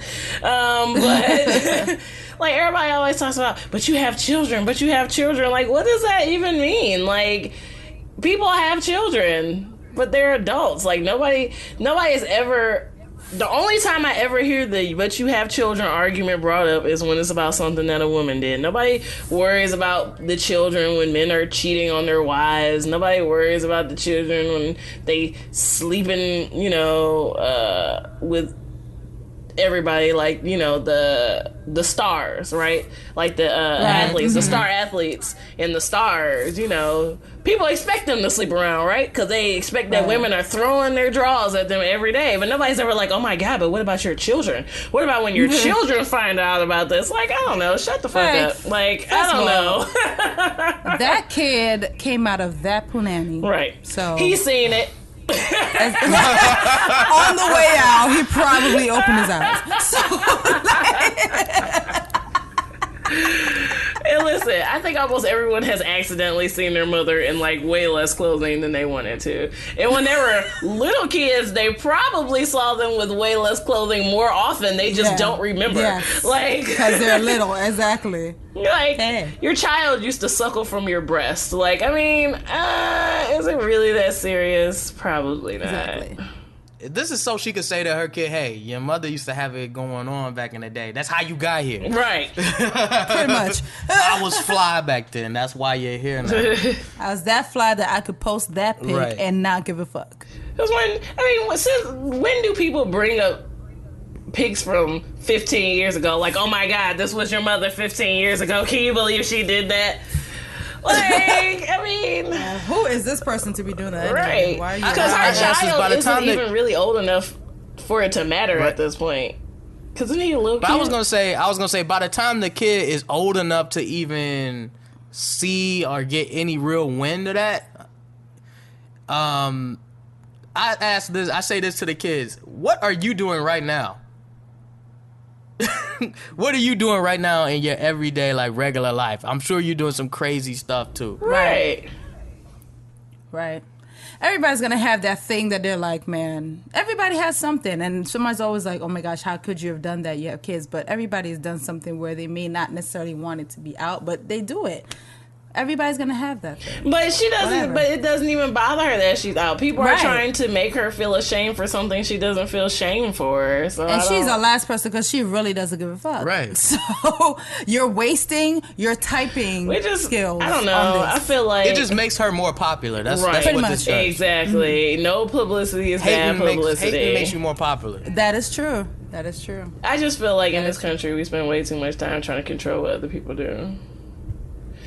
But like, everybody always talks about, but you have children. Like, what does that even mean? Like, people have children, but they're adults. Like, nobody's ever. The only time I ever hear the "but you have children" argument brought up is when it's about something that a woman did. Nobody worries about the children when men are cheating on their wives. Nobody worries about the children when they sleeping, you know, with everybody, like, you know, the stars, right? Like the athletes, the star athletes and the stars, you know. People expect them to sleep around, right? Because they expect that women are throwing their drawers at them every day. But nobody's ever like, oh my God, but what about your children? What about when your children find out about this? Like, I don't know. Shut the fuck up. Like, I don't know.
that kid came out of that punani.
Right.
So
he's seen it.
on the way out, he probably opened his eyes. So,
And listen, I think almost everyone has accidentally seen their mother in like way less clothing than they wanted to. And when they were little kids, they probably saw them with way less clothing more often. They just don't remember.
Yes.
Like,
because they're little, exactly.
Like,
Hey.
your child used to suckle from your breast. Like, I mean, is it really that serious? Probably not.
Exactly.
This is so she could say to her kid, hey, your mother used to have it going on back in the day. That's how you got here.
Right.
Pretty much.
I was fly back then. That's why you're here now.
I was that fly that I could post that pic
Right.
and not give a fuck.
Because when do people bring up pics from 15 years ago? Like, oh my God, this was your mother 15 years ago. Can you believe she did that? Like, I mean,
Who is this person to be doing that?
right?
Anyway? Why are you?
Because
I
our
asked this by
child
the
isn't
time that-
even really old enough for it to matter
Right.
at this point. Because isn't he a little kid?
But I was gonna say, by the time the kid is old enough to even see or get any real wind of that, I say this to the kids: what are you doing right now? What are you doing right now in your everyday, like, regular life? I'm sure you're doing some crazy stuff too.
Right.
Right. Everybody's gonna have that thing that they're like, man. Everybody has something, and somebody's always like, oh my gosh, how could you have done that? You have kids, but everybody's done something where they may not necessarily want it to be out, but they do it. Everybody's gonna have that thing.
But she doesn't.
Whatever.
But it doesn't even bother her that she's out. People are
Right.
trying to make her feel ashamed for something she doesn't feel shame for. So
And she's the last person because she really doesn't give a fuck.
Right.
So you're wasting your typing skills.
I don't know.
on
I
this.
feel like
It just makes her more popular. That's
Right.
Pretty
what
much.
this does.
exactly. No publicity is bad publicity.
Hating makes you more popular.
That is true. That is true.
I just feel like in this country we spend way too much time trying to control what other people do.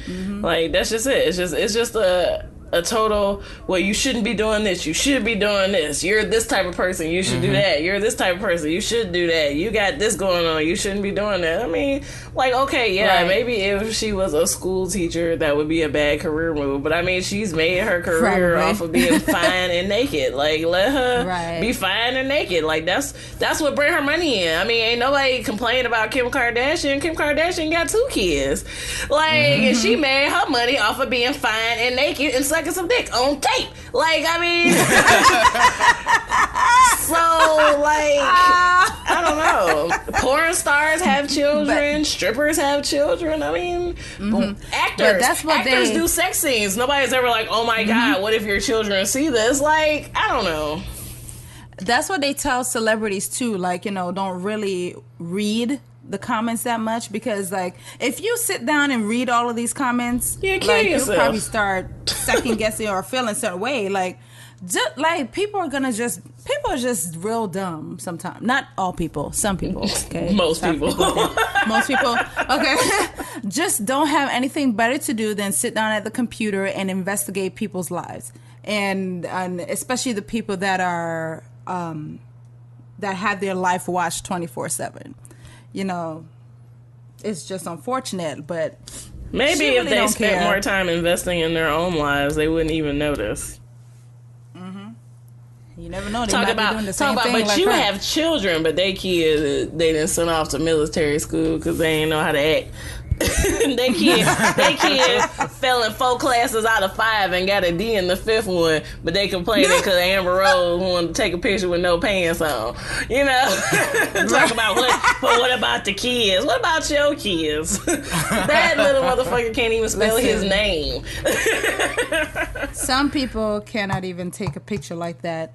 Like, that's just it. It's just a total, well, you shouldn't be doing this, you should be doing this, you're this type of person, you should do that, you're this type of person, you should do that, you got this going on, you shouldn't be doing that. I mean, like, okay, yeah, maybe if she was a school teacher, that would be a bad career move, but I mean, she's made her career off of being fine and naked. Like, let her be fine and naked. Like, that's what bring her money in. I mean, ain't nobody complaining about Kim Kardashian. Kim Kardashian got 2 kids. Like, and she made her money off of being fine and naked and sucking some dick on tape. Like, I mean, so, like, I don't know. Porn stars have children. Strippers have children. I mean, actors do sex scenes. Nobody's ever like, oh my God, what if your children see this? Like, I don't know.
That's what they tell celebrities too. Like, you know, don't really read the comments that much, because like if you sit down and read all of these comments, you'll probably start second guessing or feeling a certain way. Like, just like people are just real dumb sometimes. Not all people, some people. Okay,
most people.
Most people. Okay, just don't have anything better to do than sit down at the computer and investigate people's lives, and especially the people that are that have their life watched 24/7. You know, it's just unfortunate, but
maybe if they spent more time investing in their own lives, they wouldn't even notice.
You never know. They might be doing the same thing.
But
like
you
her.
have children, but they kids, they didn't send off to military school because they ain't know how to act. they kid fell in 4 classes out of 5 and got a D in the 5th one, but they complaining because Amber Rose wanted to take a picture with no pants on. You know, talk about what about the kids? What about your kids? That little motherfucker can't even spell his name.
Some people cannot even take a picture like that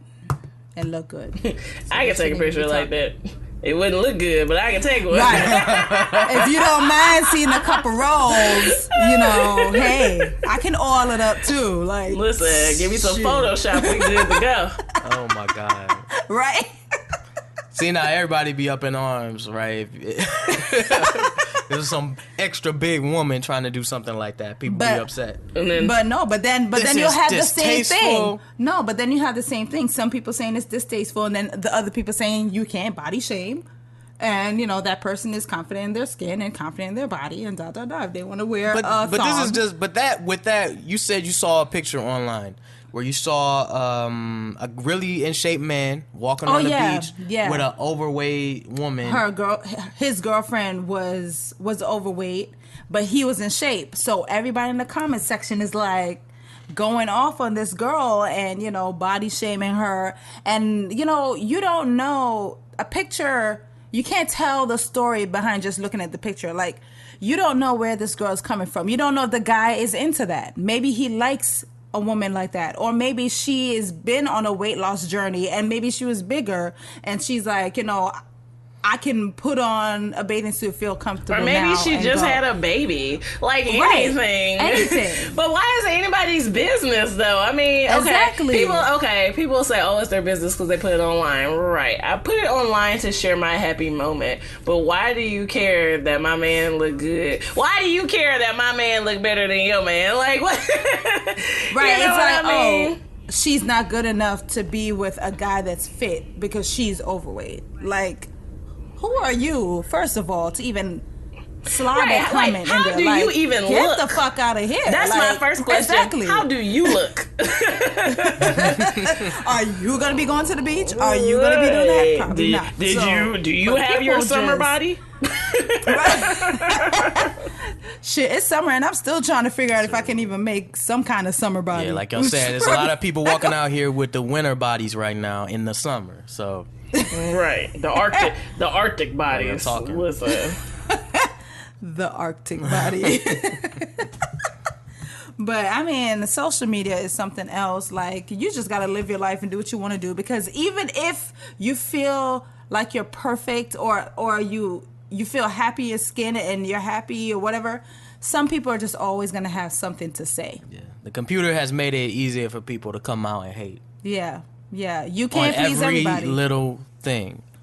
and look good. So
I can take a picture like that. It wouldn't look good, but I can take one.
Right. If you don't mind seeing a couple rolls, you know, hey, I can oil it up too. Like,
listen, give me some Photoshop, we good to go.
Oh my God.
Right?
See, now everybody be up in arms, right? There's some extra big woman trying to do something like that. People be upset.
But then you'll have the same thing. No, but then you have the same thing. Some people saying it's distasteful, and then the other people saying you can't body shame. And, you know, that person is confident in their skin and confident in their body and da da da. If they want to wear a thong.
But this is just, with that, you said you saw a picture online where you saw a really in shape man walking on the beach with an overweight woman.
His girlfriend was overweight, but he was in shape. So everybody in the comment section is like going off on this girl and, you know, body shaming her. And, you know, you don't know a picture. You can't tell the story behind just looking at the picture. Like, you don't know where this girl is coming from. You don't know if the guy is into that. Maybe he likes a woman like that, or maybe she has been on a weight loss journey and maybe she was bigger and she's like, you know, I can put on a bathing suit, feel comfortable.
Or maybe
now
she just had a baby. Like, anything. But why is it anybody's business, though? I mean,
exactly.
People say, oh, it's their business because they put it online. Right. I put it online to share my happy moment. But why do you care that my man look good? Why do you care that my man look better than your man? Like, what?
Right. You know it's like, I mean? She's not good enough to be with a guy that's fit because she's overweight. Like, who are you, first of all, to even slide that comment in there?
How do you even look?
Get the fuck out of here.
That's my first question.
Exactly.
How do you look?
Are you going to be going to the beach? Are you going to be doing that? Probably not.
Do you have your summer body?
Shit, it's summer and I'm still trying to figure out if I can even make some kind of summer body.
Yeah, like I'm saying, there's a lot of people walking out here with the winter bodies right now in the summer, so...
Right, the Arctic bodies. Listen,
the Arctic body. But I mean, social media is something else. Like, you just gotta live your life and do what you want to do, because even if you feel like you're perfect or you feel happy in your skin and you're happy or whatever, some people are just always gonna have something to say.
Yeah, the computer has made it easier for people to come out and hate.
Yeah. Yeah, you can't please everybody.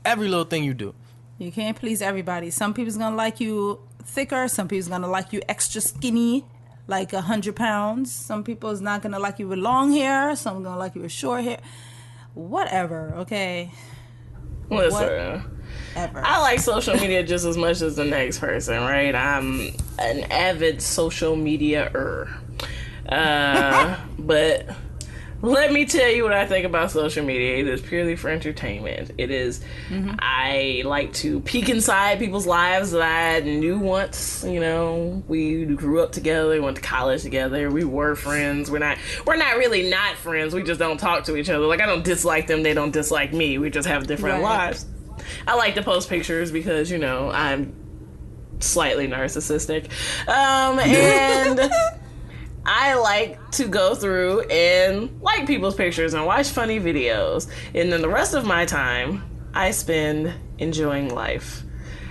Every little thing you do.
You can't please everybody. Some people's gonna like you thicker. Some people's gonna like you extra skinny. like 100 pounds. Some people is not gonna like you with long hair. Some gonna like you with short hair. Whatever, okay?
Listen,
Whatever.
I like social media just as much as the next person, right? I'm an avid social media-er. But let me tell you what I think about social media. It is purely for entertainment. It is, I like to peek inside people's lives that I knew once. You know, we grew up together, went to college together, we were friends. We're not really not friends. We just don't talk to each other. Like, I don't dislike them, they don't dislike me. We just have different lives. I like to post pictures because, you know, I'm slightly narcissistic. And I like to go through and like people's pictures and watch funny videos. And then the rest of my time, I spend enjoying life.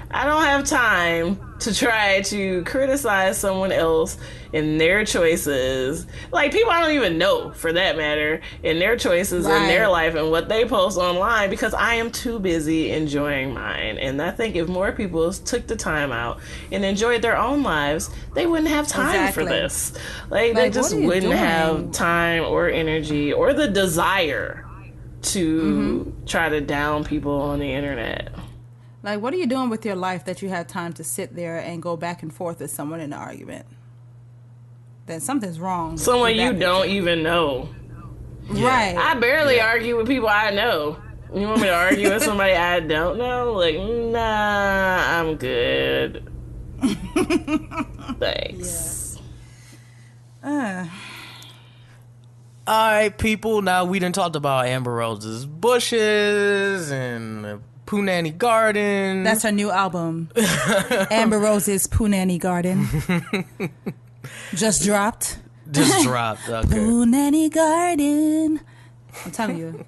I don't have time to try to criticize someone else and their choices. Like, people I don't even know, for that matter, and their choices in their life and what they post online, because I am too busy enjoying mine. And I think if more people took the time out and enjoyed their own lives, they wouldn't have time for this. Like they just wouldn't have time or energy or the desire to try to down people on the internet.
Like, what are you doing with your life that you have time to sit there and go back and forth with someone in an argument? Then something's wrong.
Someone you don't even know.
Right.
I barely argue with people I know. You want me to argue with somebody I don't know? Like, nah, I'm good. Thanks.
Yeah.
All right, people. Now we done talked about Amber Rose's bushes and Punani Garden.
That's her new album. Amber Rose's Punani Garden. Just dropped.
Just dropped. Okay.
Punani Garden. I'm telling you.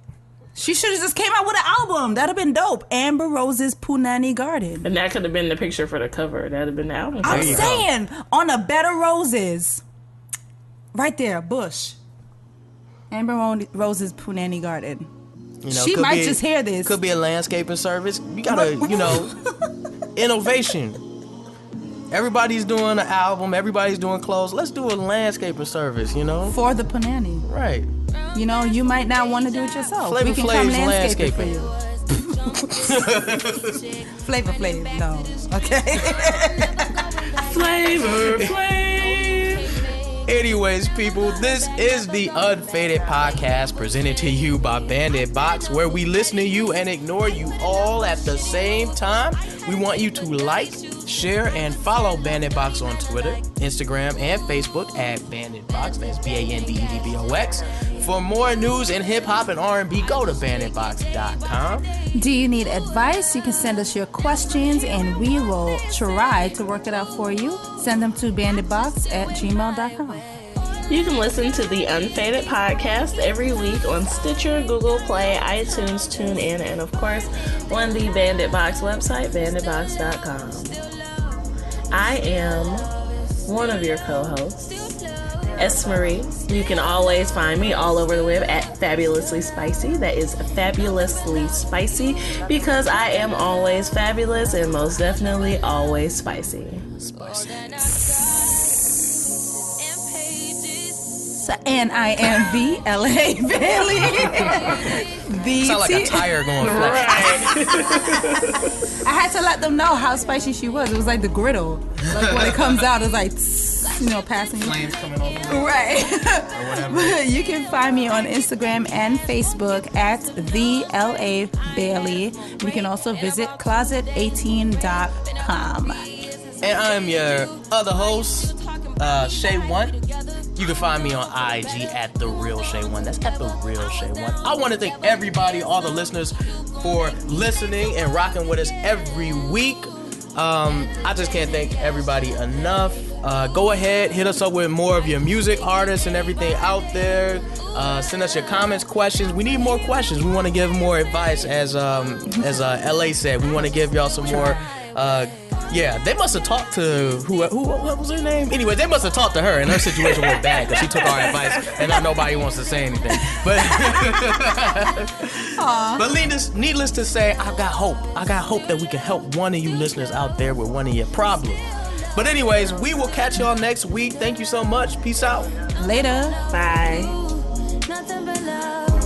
She should have just came out with an album. That'd have been dope. Amber Rose's Punani Garden.
And that could have been the picture for the cover. That'd have been the album cover.
I'm saying, on a bed of roses. Right there, bush. Amber Rose's Punani Garden.
You know,
she might just hear this.
Could be a landscaping service. You gotta, you know, innovation. Everybody's doing an album. Everybody's doing clothes. Let's do a landscaping service, you know?
For the Punani.
Right.
You know, you might not want to do it yourself.
Flavor
we can
Flav's
come landscape
landscaping.
it for you. Flavor Flav, no. Okay.
Flavor Flav.
Anyways, people, this is the Unfaded podcast presented to you by Bandit Box, where we listen to you and ignore you all at the same time. We want you to like, share, and follow Bandit Box on Twitter, Instagram, and Facebook at Bandit Box. That's BANDEDBOX. For more news in hip-hop and R&B, go to banditbox.com.
Do you need advice? You can send us your questions and we will try to work it out for you. Send them to banditbox@gmail.com.
You can listen to the Unfaded podcast every week on Stitcher, Google Play, iTunes, TuneIn, and of course on the Bandit Box website, banditbox.com. I am one of your co-hosts, S. Marie. You can always find me all over the web at Fabulously Spicy. That is Fabulously Spicy because I am always fabulous and most definitely always spicy.
And I am VLA Bailey.
Sound like a tire going flat.
I had to let them know how spicy she was. It was like the griddle. Like when it comes out, it's like, you know, passing.
Flames coming over.
Right. But you can find me on Instagram and Facebook at VLA Bailey. You can also visit closet18.com.
And I'm your other host, Shay1. You can find me on IG at The Real Shay1. That's at The Real Shay1. I want to thank everybody, all the listeners, for listening and rocking with us every week. I just can't thank everybody enough. Go ahead, hit us up with more of your music artists and everything out there. Send us your comments, questions. We need more questions. We want to give more advice, as LA said. We want to give y'all some more. Yeah, they must have talked to what was her name? Anyway, they must have talked to her, and her situation was bad because she took our advice, and now nobody wants to say anything. But but needless to say, I got hope. I got hope that we can help one of you listeners out there with one of your problems. But anyways, we will catch y'all next week. Thank you so much. Peace out.
Later.
Bye.
Nothing but love.